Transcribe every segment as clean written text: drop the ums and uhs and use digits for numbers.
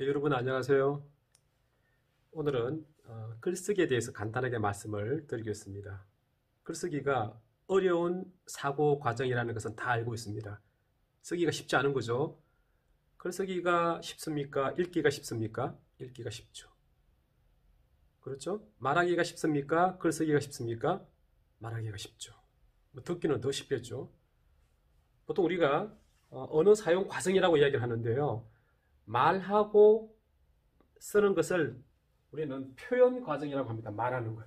여러분 안녕하세요. 오늘은 글쓰기에 대해서 간단하게 말씀을 드리겠습니다. 글쓰기가 어려운 사고 과정이라는 것은 다 알고 있습니다. 쓰기가 쉽지 않은 거죠. 글쓰기가 쉽습니까? 읽기가 쉽습니까? 읽기가 쉽죠. 그렇죠? 말하기가 쉽습니까? 글쓰기가 쉽습니까? 말하기가 쉽죠. 듣기는 더 쉽겠죠. 보통 우리가 언어 사용 과정이라고 이야기를 하는데요. 말하고 쓰는 것을 우리는 표현 과정이라고 합니다. 말하는 것.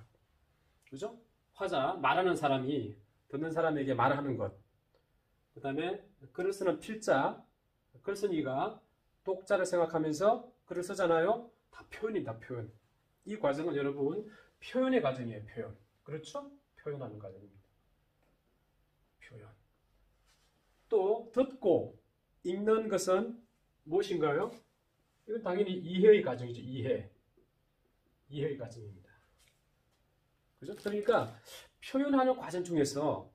그죠? 화자, 말하는 사람이 듣는 사람에게 말하는 것. 그 다음에 글을 쓰는 필자, 글 쓴 이가 독자를 생각하면서 글을 쓰잖아요. 다 표현이다, 표현. 이 과정은 여러분, 표현의 과정이에요, 표현. 그렇죠? 표현하는 과정입니다. 표현. 또, 듣고, 읽는 것은 무엇인가요? 이건 당연히 이해의 과정이죠, 이해. 이해의 과정입니다. 그죠? 그러니까 표현하는 과정 중에서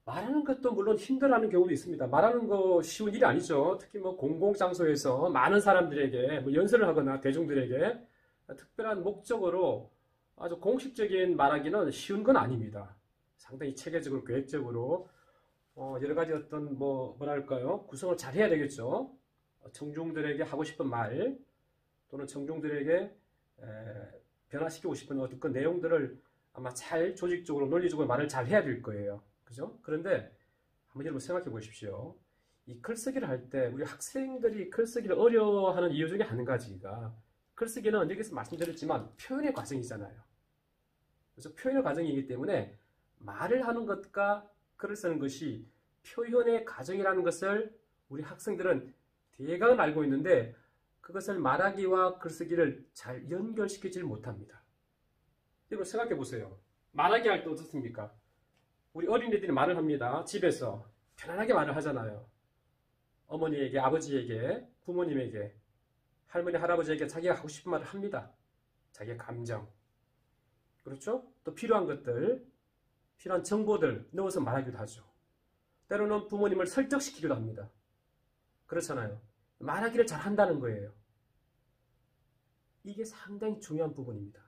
말하는 것도 물론 힘들어하는 경우도 있습니다. 말하는 거 쉬운 일이 아니죠. 특히 뭐 공공장소에서 많은 사람들에게 뭐 연설을 하거나 대중들에게 특별한 목적으로 아주 공식적인 말하기는 쉬운 건 아닙니다. 상당히 체계적으로 계획적으로 여러 가지 어떤 뭐랄까요 구성을 잘 해야 되겠죠. 청중들에게 하고 싶은 말 또는 청중들에게 변화시키고 싶은 어떤 그 내용들을 아마 잘 조직적으로 논리적으로 말을 잘 해야 될 거예요. 그죠? 그런데 한번 여러분 생각해 보십시오. 이 글쓰기를 할 때 우리 학생들이 글쓰기를 어려워하는 이유 중에 한 가지가 글쓰기는 여기서 말씀드렸지만 표현의 과정이잖아요. 그래서 표현의 과정이기 때문에 말을 하는 것과 글을 쓰는 것이 표현의 과정이라는 것을 우리 학생들은 대강은 알고 있는데 그것을 말하기와 글쓰기를 잘 연결시키질 못합니다. 여러분 생각해 보세요. 말하기 할 때 어떻습니까? 우리 어린이들이 말을 합니다. 집에서 편안하게 말을 하잖아요. 어머니에게, 아버지에게, 부모님에게, 할머니, 할아버지에게 자기가 하고 싶은 말을 합니다. 자기의 감정. 그렇죠? 또 필요한 것들, 필요한 정보들 넣어서 말하기도 하죠. 때로는 부모님을 설득시키기도 합니다. 그렇잖아요. 말하기를 잘 한다는 거예요. 이게 상당히 중요한 부분입니다.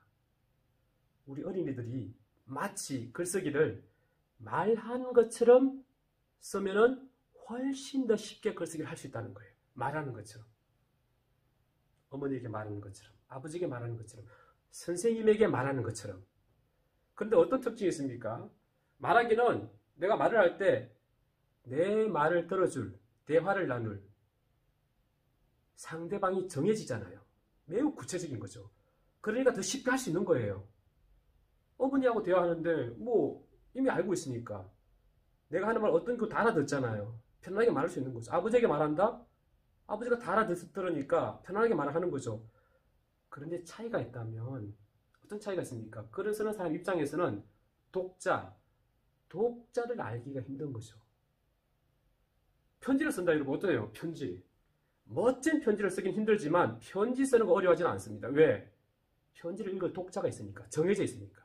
우리 어린이들이 마치 글쓰기를 말한 것처럼 쓰면은 훨씬 더 쉽게 글쓰기를 할 수 있다는 거예요. 말하는 것처럼. 어머니에게 말하는 것처럼, 아버지에게 말하는 것처럼, 선생님에게 말하는 것처럼. 그런데 어떤 특징이 있습니까? 말하기는 내가 말을 할 때 내 말을 들어줄, 대화를 나눌 상대방이 정해지잖아요. 매우 구체적인 거죠. 그러니까 더 쉽게 할 수 있는 거예요. 어머니하고 대화하는데 이미 알고 있으니까 내가 하는 말 어떤 거 다 알아듣잖아요. 편안하게 말할 수 있는 거죠. 아버지에게 말한다? 아버지가 다 알아들으니까 편안하게 말을 하는 거죠. 그런데 차이가 있다면 어떤 차이가 있습니까? 글을 쓰는 사람 입장에서는 독자를 알기가 힘든 거죠. 편지를 쓴다 이러면 어떠해요? 편지. 멋진 편지를 쓰긴 힘들지만 편지 쓰는 거 어려워하지는 않습니다. 왜? 편지를 읽을 독자가 있으니까. 정해져 있으니까.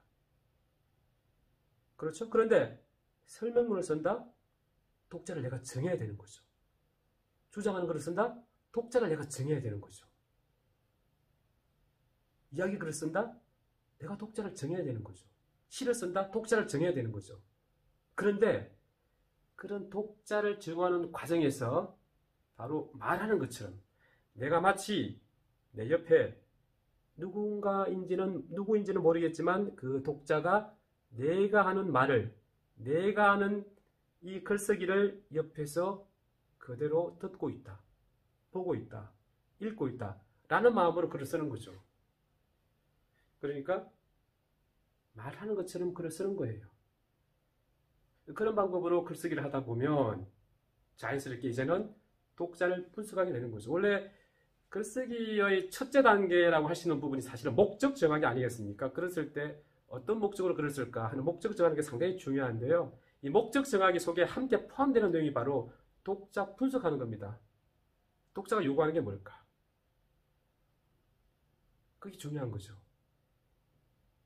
그렇죠? 그런데 설명문을 쓴다? 독자를 내가 정해야 되는 거죠. 주장하는 글을 쓴다? 독자를 내가 정해야 되는 거죠. 이야기 글을 쓴다? 내가 독자를 정해야 되는 거죠. 시를 쓴다? 독자를 정해야 되는 거죠. 그런데 그런 독자를 정하는 과정에서 바로 말하는 것처럼 내가 마치 내 옆에 누구인지는 모르겠지만 그 독자가 내가 하는 말을, 내가 하는 이 글쓰기를 옆에서 그대로 듣고 있다, 보고 있다, 읽고 있다 라는 마음으로 글을 쓰는 거죠. 그러니까 말하는 것처럼 글을 쓰는 거예요. 그런 방법으로 글쓰기를 하다 보면 자연스럽게 이제는 독자를 분석하게 되는 거죠. 원래 글쓰기의 첫째 단계라고 할 수 있는 부분이 사실은 목적 정하기 아니겠습니까? 글을 쓸 때 어떤 목적으로 글을 쓸까 하는 목적 정하는 게 상당히 중요한데요. 이 목적 정하기 속에 함께 포함되는 내용이 바로 독자 분석하는 겁니다. 독자가 요구하는 게 뭘까? 그게 중요한 거죠.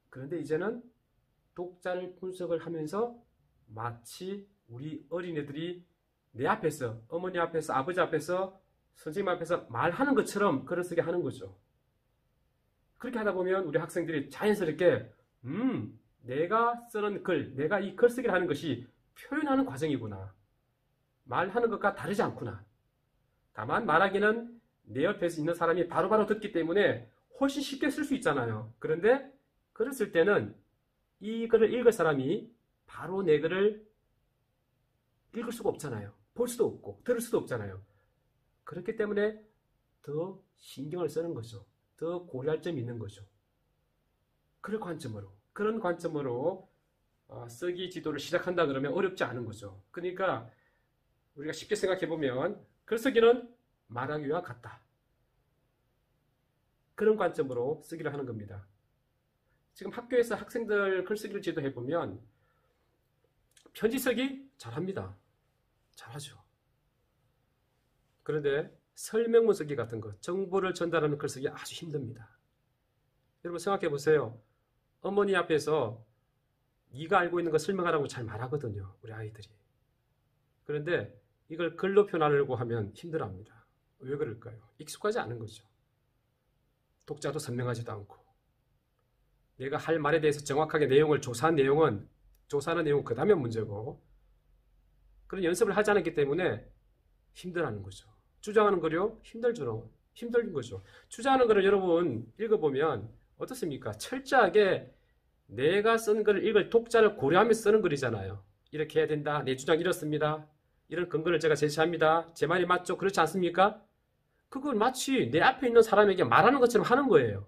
그런데 이제는 독자를 분석을 하면서 마치 우리 어린애들이 내 앞에서, 어머니 앞에서, 아버지 앞에서 선생님 앞에서 말하는 것처럼 글을 쓰게 하는 거죠. 그렇게 하다 보면 우리 학생들이 자연스럽게 내가 쓰는 글, 내가 이 글쓰기를 하는 것이 표현하는 과정이구나. 말하는 것과 다르지 않구나. 다만 말하기는 내 옆에 있는 사람이 바로바로 듣기 때문에 훨씬 쉽게 쓸 수 있잖아요. 그런데 글을 쓸 때는 이 글을 읽을 사람이 바로 내 글을 읽을 수가 없잖아요. 볼 수도 없고 들을 수도 없잖아요. 그렇기 때문에 더 신경을 쓰는 거죠. 더 고려할 점이 있는 거죠. 그런 관점으로 쓰기 지도를 시작한다 그러면 어렵지 않은 거죠. 그러니까 우리가 쉽게 생각해 보면 글쓰기는 말하기와 같다. 그런 관점으로 쓰기를 하는 겁니다. 지금 학교에서 학생들 글쓰기를 지도해 보면 편지 쓰기 잘합니다. 잘하죠. 그런데 설명문 쓰기 같은 것, 정보를 전달하는 글쓰기 아주 힘듭니다. 여러분 생각해 보세요. 어머니 앞에서 네가 알고 있는 거 설명하라고 잘 말하거든요. 우리 아이들이. 그런데 이걸 글로 표현하려고 하면 힘들어합니다. 왜 그럴까요? 익숙하지 않은 거죠. 독자도 선명하지도 않고 내가 할 말에 대해서 정확하게 조사하는 내용은 그 다음에 문제고 그런 연습을 하지 않았기 때문에 힘들어하는 거죠. 주장하는 거요? 힘든 거죠. 주장하는 거를 여러분 읽어보면 어떻습니까? 철저하게 내가 쓴 글을 읽을 독자를 고려하면서 쓰는 글이잖아요. 이렇게 해야 된다. 내 주장 이렇습니다. 이런 근거를 제가 제시합니다. 제 말이 맞죠? 그렇지 않습니까? 그걸 마치 내 앞에 있는 사람에게 말하는 것처럼 하는 거예요.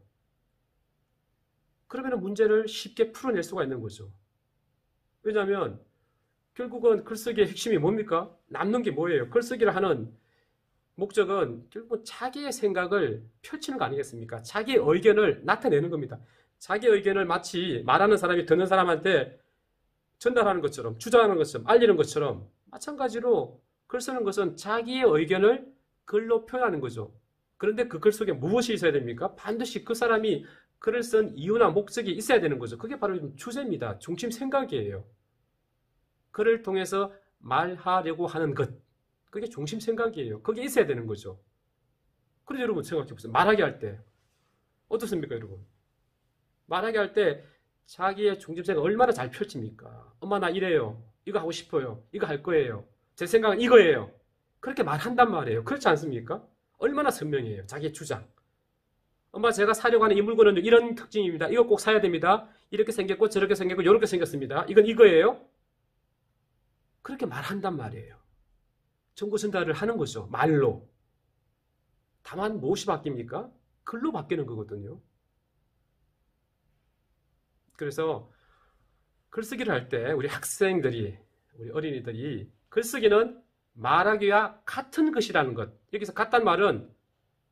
그러면 문제를 쉽게 풀어낼 수가 있는 거죠. 왜냐하면 결국은 글쓰기의 핵심이 뭡니까? 남는 게 뭐예요? 글쓰기를 하는 목적은 결국은 자기의 생각을 펼치는 거 아니겠습니까? 자기의 의견을 나타내는 겁니다. 자기의 의견을 마치 말하는 사람이 듣는 사람한테 전달하는 것처럼, 주장하는 것처럼, 알리는 것처럼 마찬가지로 글 쓰는 것은 자기의 의견을 글로 표현하는 거죠. 그런데 그 글 속에 무엇이 있어야 됩니까? 반드시 그 사람이 글을 쓴 이유나 목적이 있어야 되는 거죠. 그게 바로 주제입니다. 중심 생각이에요. 글을 통해서 말하려고 하는 것. 그게 중심 생각이에요. 그게 있어야 되는 거죠. 그래서 여러분 생각해 보세요. 말하기 할 때 어떻습니까, 여러분? 말하기 할 때 자기의 중심 생각 얼마나 잘 펼칩니까? 엄마 나 이래요. 이거 하고 싶어요. 이거 할 거예요. 제 생각은 이거예요. 그렇게 말한단 말이에요. 그렇지 않습니까? 얼마나 선명해요. 자기의 주장. 엄마 제가 사려고 하는 이 물건은 이런 특징입니다. 이거 꼭 사야 됩니다. 이렇게 생겼고 저렇게 생겼고 이렇게 생겼습니다. 이건 이거예요. 그렇게 말한단 말이에요. 정보 전달을 하는 거죠. 말로. 다만 무엇이 바뀝니까? 글로 바뀌는 거거든요. 그래서 글쓰기를 할 때 우리 학생들이, 우리 어린이들이 글쓰기는 말하기와 같은 것이라는 것. 여기서 같다는 말은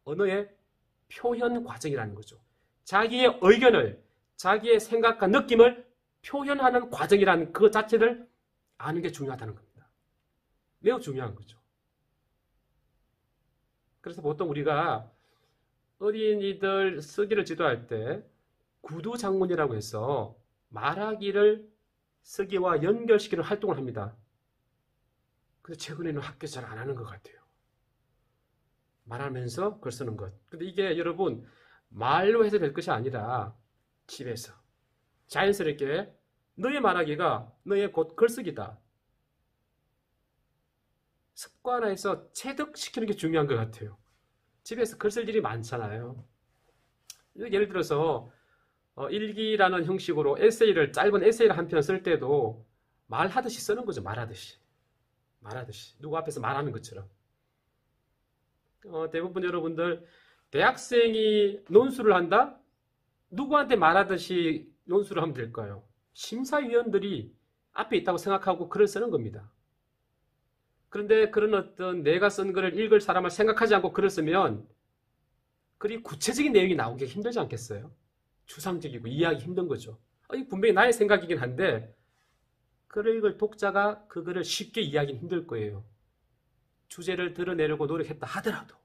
언어의 표현 과정이라는 거죠. 자기의 의견을, 자기의 생각과 느낌을 표현하는 과정이라는 그 자체를 아는 게 중요하다는 겁니다. 매우 중요한 거죠. 그래서 보통 우리가 어린이들 쓰기를 지도할 때 구두장문이라고 해서 말하기를 쓰기와 연결시키는 활동을 합니다. 근데 최근에는 학교에서 잘 안 하는 것 같아요. 말하면서 글 쓰는 것. 근데 이게 여러분 말로 해서 될 것이 아니라 집에서 자연스럽게 너의 말하기가 너의 곧 글쓰기다. 습관화해서 체득시키는 게 중요한 것 같아요. 집에서 글 쓸 일이 많잖아요. 예를 들어서 일기라는 형식으로 짧은 에세이를 한 편 쓸 때도 말하듯이 쓰는 거죠. 말하듯이. 누구 앞에서 말하는 것처럼. 대부분 여러분들 대학생이 논술을 한다? 누구한테 말하듯이 논술을 하면 될까요? 심사위원들이 앞에 있다고 생각하고 글을 쓰는 겁니다. 그런데 그런 어떤 내가 쓴 글을 읽을 사람을 생각하지 않고 글을 쓰면 글이 구체적인 내용이 나오기 힘들지 않겠어요? 추상적이고 이해하기 힘든 거죠. 분명히 나의 생각이긴 한데 글을 읽을 독자가 그 글을 쉽게 이해하기는 힘들 거예요. 주제를 드러내려고 노력했다 하더라도.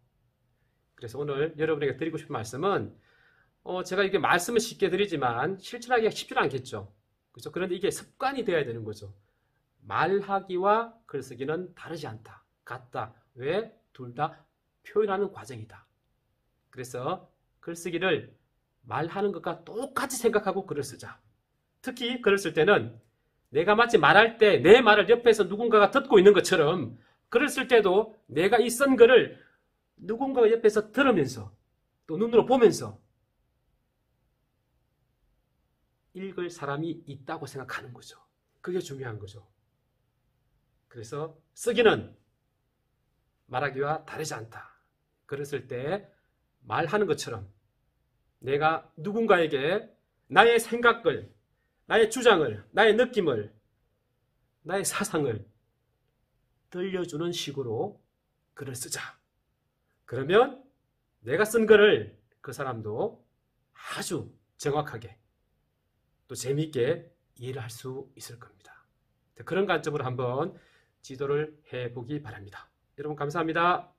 그래서 오늘 여러분에게 드리고 싶은 말씀은 제가 이게 말씀을 쉽게 드리지만 실천하기가 쉽지 않겠죠. 그렇죠? 그런데 이게 습관이 되어야 되는 거죠. 말하기와 글쓰기는 다르지 않다. 같다. 왜? 둘 다 표현하는 과정이다. 그래서 글쓰기를 말하는 것과 똑같이 생각하고 글을 쓰자. 특히 글을 쓸 때는 내가 마치 말할 때 내 말을 옆에서 누군가가 듣고 있는 것처럼 글을 쓸 때도 내가 이 쓴 글을 누군가가 옆에서 들으면서 또 눈으로 보면서 읽을 사람이 있다고 생각하는 거죠. 그게 중요한 거죠. 그래서 쓰기는 말하기와 다르지 않다. 글을 쓸 때 말하는 것처럼 내가 누군가에게 나의 생각을, 나의 주장을, 나의 느낌을, 나의 사상을 들려주는 식으로 글을 쓰자. 그러면 내가 쓴 글을 그 사람도 아주 정확하게 또 재미있게 이해를 할 수 있을 겁니다. 그런 관점으로 한번 지도를 해보기 바랍니다. 여러분 감사합니다.